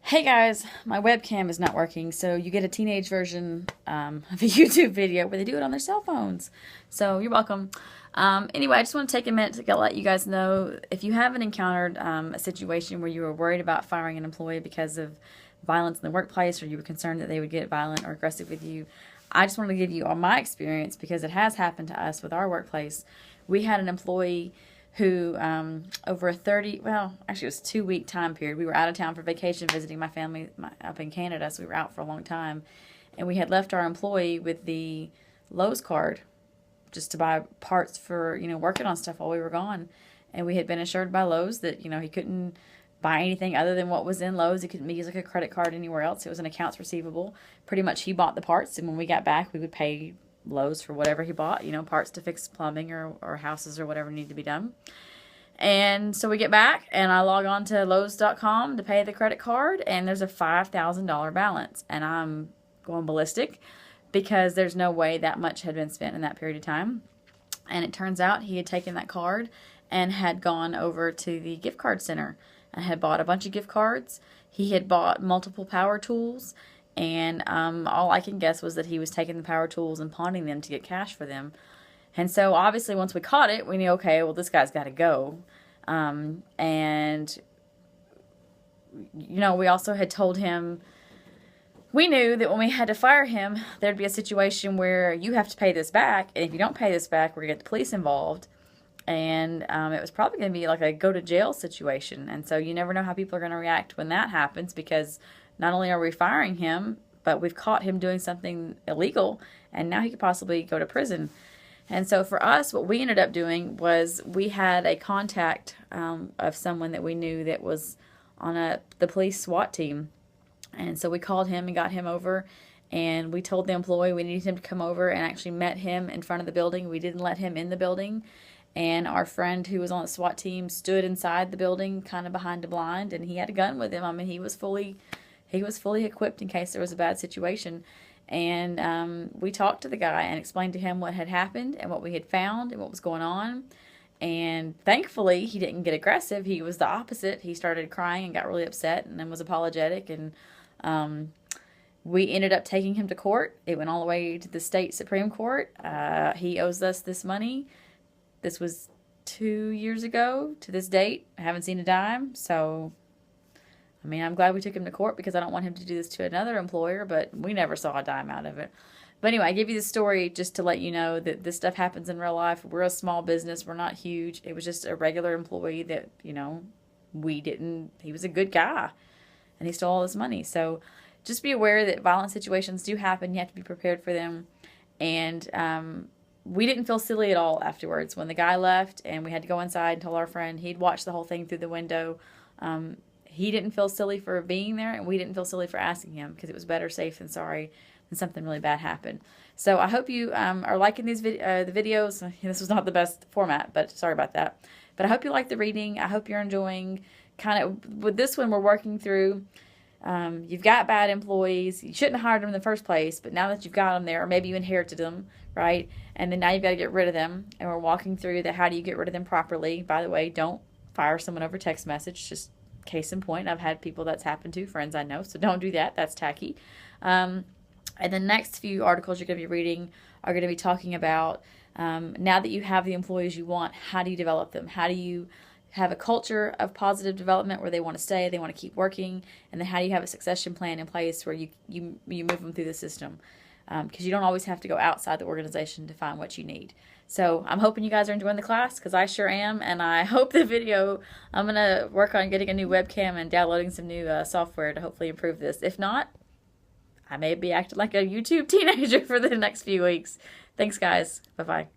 Hey guys, my webcam is not working, so you get a teenage version of a YouTube video where they do it on their cell phones. So you're welcome. Anyway, I just want to take a minute to let you guys know if you haven't encountered a situation where you were worried about firing an employee because of violence in the workplace, or you were concerned that they would get violent or aggressive with you. I just wanted to give you all my experience because it has happened to us with our workplace. We had an employee who over a 30, well, actually it was 2 week time period. We were out of town for vacation visiting my family up in Canada, so we were out for a long time. And we had left our employee with the Lowe's card just to buy parts for, working on stuff while we were gone. And we had been assured by Lowe's that, he couldn't buy anything other than what was in Lowe's. He couldn't use like a credit card anywhere else. It was an accounts receivable. Pretty much he bought the parts, and when we got back, we would pay Lowe's for whatever he bought, parts to fix plumbing or houses or whatever needed to be done. And so we get back, and I log on to Lowe's.com to pay the credit card, and there's a $5,000 balance. And I'm going ballistic because there's no way that much had been spent in that period of time. And it turns out he had taken that card and had gone over to the gift card center and had bought a bunch of gift cards. He had bought multiple power tools. And all I can guess was that he was taking the power tools and pawning them to get cash for them. And so obviously once we caught it, we knew, okay, well, this guy's got to go. And, we also had told him, we knew that when we had to fire him, there'd be a situation where you have to pay this back. And if you don't pay this back, we're going to get the police involved. And it was probably going to be like a go to jail situation. And so you never know how people are going to react when that happens, because not only are we firing him, but we've caught him doing something illegal, and now he could possibly go to prison. And so for us, what we ended up doing was we had a contact of someone that we knew that was on the police SWAT team. And so we called him and got him over, and we told the employee we needed him to come over, and actually met him in front of the building. We didn't let him in the building. And our friend who was on the SWAT team stood inside the building, kind of behind a blind, and he had a gun with him. I mean, he was fully equipped in case there was a bad situation. And we talked to the guy and explained to him what had happened and what we had found and what was going on. And thankfully, he didn't get aggressive. He was the opposite. He started crying and got really upset and then was apologetic. And we ended up taking him to court. It went all the way to the state Supreme Court. He owes us this money. This was 2 years ago to this date. I haven't seen a dime. So, I mean, I'm glad we took him to court because I don't want him to do this to another employer, but we never saw a dime out of it. But anyway, I give you this story just to let you know that this stuff happens in real life. We're a small business. We're not huge. It was just a regular employee that, he was a good guy, and he stole all this money. So just be aware that violent situations do happen. You have to be prepared for them. And we didn't feel silly at all afterwards. When the guy left and we had to go inside and tell our friend, he'd watched the whole thing through the window. He didn't feel silly for being there, and we didn't feel silly for asking him, because it was better safe than sorry than something really bad happened. So I hope you are liking these the videos. This was not the best format, but sorry about that. But I hope you like the reading. I hope you're enjoying kind of, with this one we're working through. You've got bad employees. You shouldn't have hired them in the first place, but now that you've got them there, or maybe you inherited them, right? And then now you've got to get rid of them. And we're walking through the how do you get rid of them properly. By the way, don't fire someone over text message. Just case in point, I've had people that's happened to, friends I know, so don't do that. That's tacky. And the next few articles you're going to be reading are going to be talking about now that you have the employees you want, how do you develop them? How do you have a culture of positive development where they want to stay, they want to keep working, and then how do you have a succession plan in place where you move them through the system? Because you don't always have to go outside the organization to find what you need. So I'm hoping you guys are enjoying the class, because I sure am, and I hope the video, I'm going to work on getting a new webcam and downloading some new software to hopefully improve this. If not, I may be acting like a YouTube teenager for the next few weeks. Thanks, guys. Bye-bye.